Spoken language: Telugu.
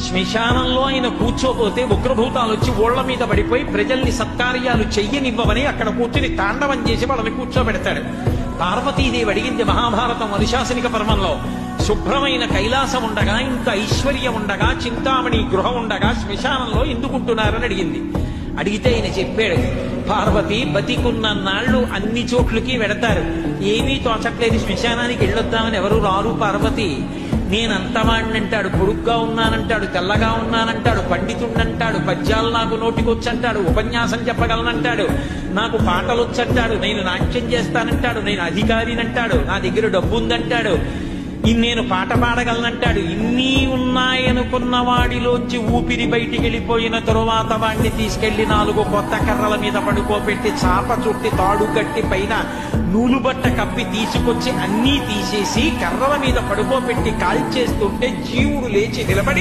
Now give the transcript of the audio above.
శ్మశానంలో ఆయన కూర్చోపోతే ఉగ్రభూతాలు వచ్చి ఓళ్ల మీద పడిపోయి ప్రజల్ని సత్కార్యాలు చెయ్యనివ్వవని అక్కడ కూర్చుని తాండవం చేసి వాళ్ళని కూర్చోబెడతాడు. పార్వతీదేవి అడిగింది మహాభారతం అనుశాసనిక పర్వంలో, శుభ్రమైన కైలాసం ఉండగా, ఇంత ఐశ్వర్యం ఉండగా, చింతామణి గృహం ఉండగా శ్మశానంలో ఎందుకుంటున్నారని అడిగింది. అడిగితే ఆయన చెప్పాడు, పార్వతి బతికున్న నాళ్ళు అన్ని చోట్లకి వెడతారు, ఏమీ తోచట్లేదు, శ్మశానానికి వెళ్ళొద్దామని ఎవరు రారు పార్వతి. నేనంతవాణ్ణంటాడు, పొడుగ్గా ఉన్నానంటాడు, తెల్లగా ఉన్నానంటాడు, పండితుణ్ణంటాడు, పద్యాలు నాకు నోటికొచ్చంటాడు, ఉపన్యాసం చెప్పగలనంటాడు, నాకు పాటలొచ్చంటాడు, నేను నాట్యం చేస్తానంటాడు, నేను అధికారినంటాడు, నా దగ్గర డబ్బుందంటాడు, నేను పాట పాడగలనంటాడు. ఇన్ని ఉన్నాయనుకున్న వాడిలోంచి ఊపిరి బయటికి వెళ్ళిపోయిన తరువాత వాడిని తీసుకెళ్లి 4 కొత్త కర్రల మీద పడుకోబెట్టి చాప చుట్టి తాడు కట్టి పైన నూలుబట్ట కప్పి తీసుకొచ్చి అన్నీ తీసేసి కర్రల మీద పడుకోబెట్టి కాల్చేస్తుంటే జీవుడు లేచి నిలబడి